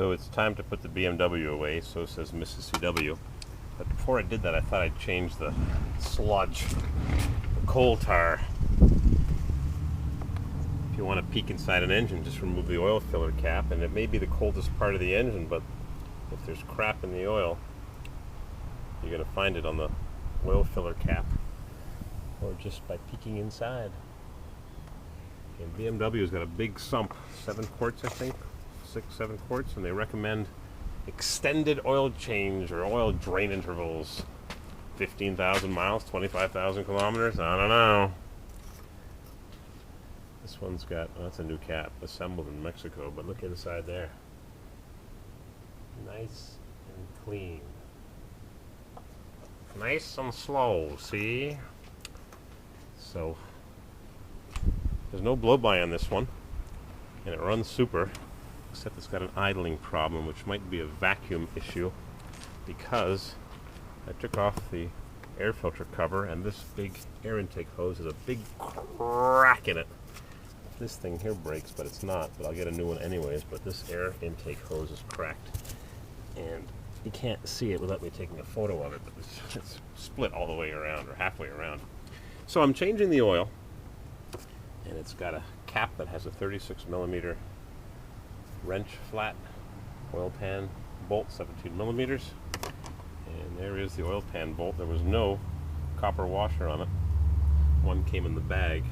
So it's time to put the BMW away, so says Mrs. CW. But before I did that, I thought I'd change the sludge, the coal tar. If you want to peek inside an engine, just remove the oil filler cap, and it may be the coldest part of the engine, but if there's crap in the oil, you're going to find it on the oil filler cap, or just by peeking inside. And BMW's got a big sump, 7 quarts I think, 6-7 quarts, and they recommend extended oil change or oil drain intervals. 15,000 miles, 25,000 kilometers, I don't know. This one's got, oh, that's a new cap, assembled in Mexico, but look inside there. Nice and clean. Nice and slow, see? So, there's no blow-by on this one, and it runs super, except it's got an idling problem, which might be a vacuum issue, because I took off the air filter cover, and this big air intake hose has a big crack in it. This thing here breaks, but it's not, but I'll get a new one anyways. But this air intake hose is cracked, and you can't see it without me taking a photo of it, but it's split all the way around, or halfway around. So I'm changing the oil, and it's got a cap that has a 36 millimeter wrench flat oil pan bolt, 17 millimeters, and there is the oil pan bolt. There was no copper washer on it. One came in the bag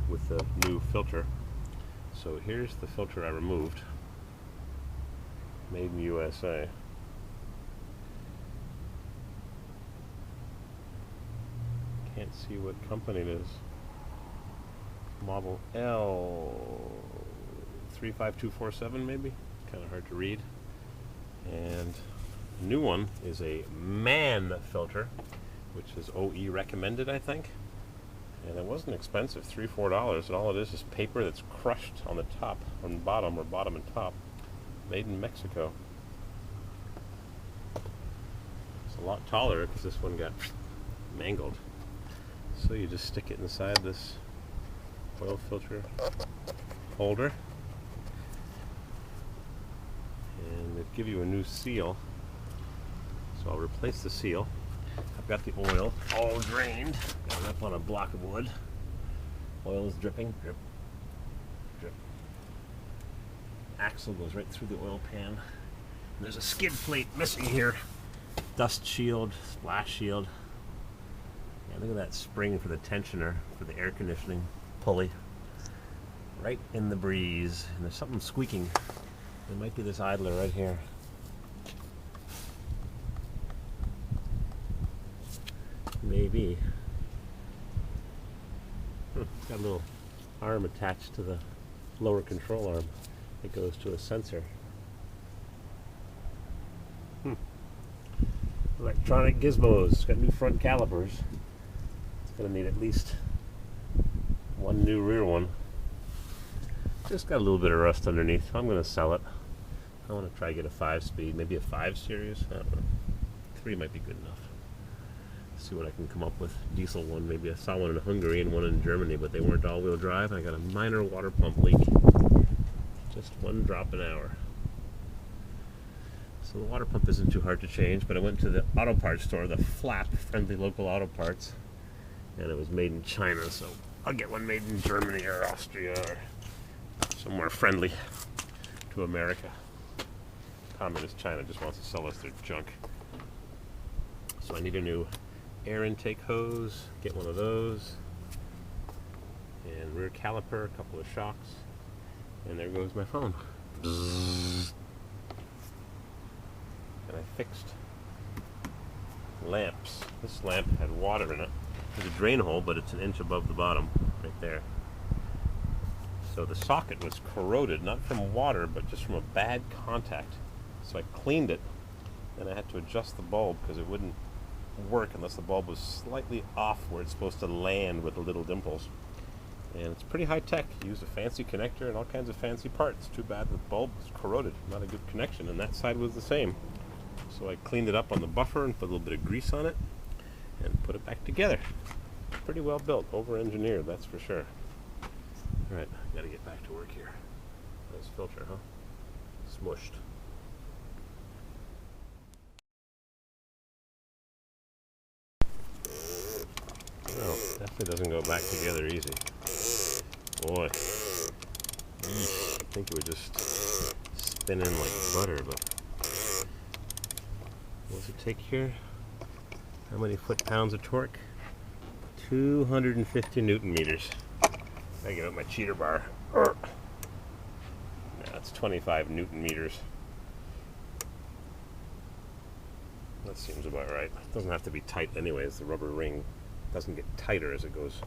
with the new filter. So here's the filter I removed, made in USA. Can't see what company it is. Model L35247 maybe? Kind of hard to read. And the new one is a MAN filter, which is OE recommended, I think. And it wasn't expensive, $3-4, and all it is paper that's crushed on the top, on the bottom, or bottom and top, made in Mexico. It's a lot taller because this one got mangled. So you just stick it inside this oil filter holder, and they give you a new seal. So I'll replace the seal. I've got the oil all drained. Got it up on a block of wood. Oil is dripping. Drip, drip. Axle goes right through the oil pan. And there's a skid plate missing here. Dust shield, splash shield. Yeah, look at that spring for the tensioner for the air conditioning pulley. Right in the breeze. And there's something squeaking. It might be this idler right here. Maybe. It's got a little arm attached to the lower control arm. It goes to a sensor. Electronic gizmos. It's got new front calipers. It's going to need at least one new rear one. Just got a little bit of rust underneath. I'm going to sell it. I want to try to get a 5-speed, maybe a 5 series. I don't know. 3 might be good enough. See what I can come up with. Diesel one, maybe I saw one in Hungary and one in Germany, but they weren't all-wheel drive. I got a minor water pump leak, just 1 drop an hour. So the water pump isn't too hard to change, but I went to the auto parts store, the Flap, friendly local auto parts, and it was made in China, so I'll get one made in Germany or Austria or somewhere friendly to America. Communist China just wants to sell us their junk. So I need a new air intake hose, get one of those, and rear caliper, a couple of shocks, and there goes my phone. Bzzz. And I fixed lamps. This lamp had water in it. There's a drain hole, but it's an inch above the bottom, right there. So the socket was corroded, not from water, but just from a bad contact. So I cleaned it, and I had to adjust the bulb because it wouldn't work unless the bulb was slightly off where it's supposed to land with the little dimples. And it's pretty high tech. You use a fancy connector and all kinds of fancy parts. Too bad the bulb was corroded, not a good connection, and that side was the same. So I cleaned it up on the buffer and put a little bit of grease on it and put it back together. Pretty well built, over-engineered, that's for sure. Alright, gotta get back to work here. Nice filter, huh? smushed. Well, definitely doesn't go back together easy. Boy. Yeesh. I think it would just spin in like butter, but what does it take here? How many foot-pounds of torque? 250 Newton meters. I get out my cheater bar. That's 25 Newton meters. That seems about right. It doesn't have to be tight anyways. The rubber ring doesn't get tighter as it goes.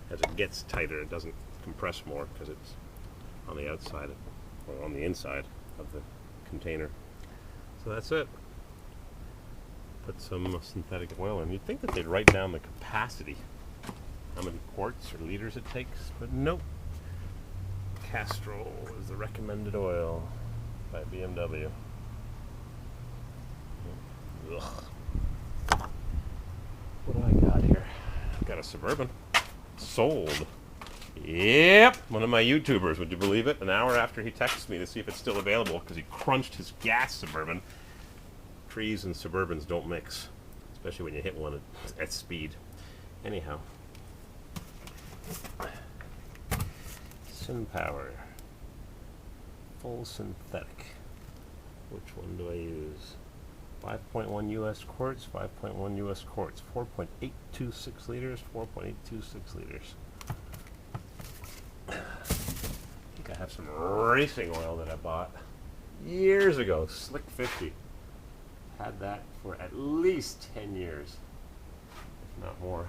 As it gets tighter, it doesn't compress more because it's on the outside or on the inside of the container. So that's it. Put some synthetic oil in. You'd think that they'd write down the capacity, how many quarts or liters it takes, but nope. Castrol is the recommended oil by BMW. Ugh. What do I got here? I've got a Suburban. Sold. Yep, one of my YouTubers, would you believe it? An hour after he texted me to see if it's still available because he crunched his gas Suburban. Trees and Suburbans don't mix, especially when you hit one at speed. Anyhow. SynPower. Full synthetic. Which one do I use? 5.1 US quarts, 5.1 US quarts. 4.826 liters, 4.826 liters. I think I have some racing oil that I bought years ago. Slick 50. Had that for at least 10 years, if not more.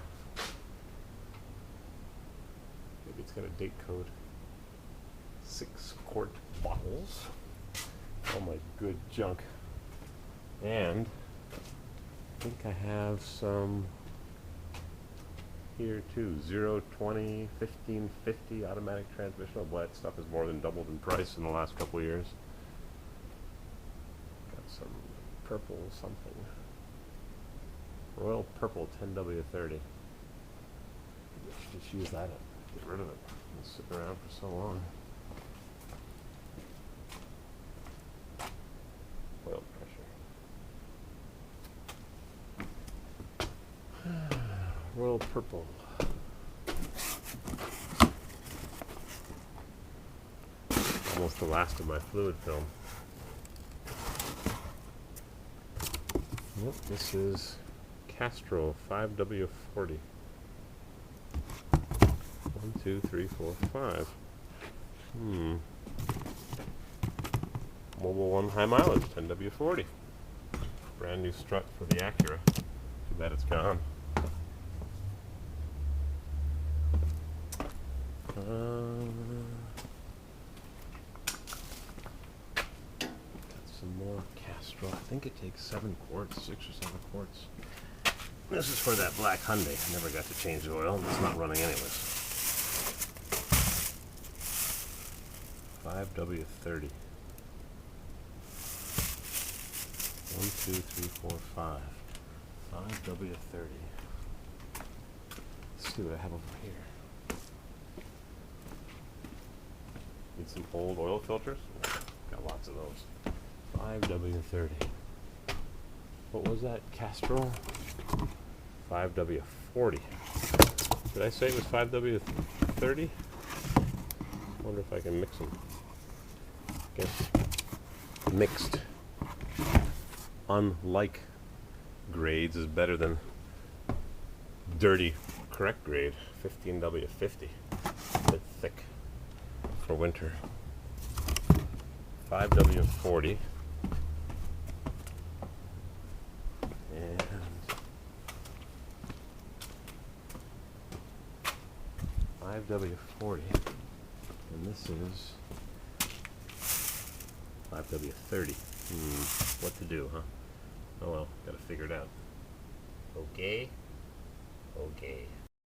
Maybe it's got a date code. 6-quart bottles. All my good junk. And I think I have some here too. 020, 1550 automatic transmission. Oh boy, that stuff has more than doubled in price in the last couple of years. Got some purple something. Royal Purple 10W30. Just use that up. Get rid of it. It's sitting around for so long. Oil pressure. Royal Purple. Almost the last of my fluid film. Yep, this is Castrol 5W40. 1, 2, 3, 4, 5. Mobile 1 high mileage 10W40. Brand new strut for the Acura. Too bad it's gone. Some more Castrol. I think it takes 7 quarts, 6 or 7 quarts. This is for that black Hyundai. I never got to change the oil. It's not running anyways. 5W30. 1, 2, 3, 4, 5. 5W30. Let's see what I have over here. Need some old oil filters? Got lots of those. 5W30. What was that? Castrol? 5W40. Did I say it was 5W30? Wonder if I can mix them. Guess mixed, unlike grades, is better than dirty, correct grade. 15W50. A bit thick for winter. 5W40. And 5W40. And this is 5W30. What to do, huh? Oh well, gotta figure it out. Okay. Okay.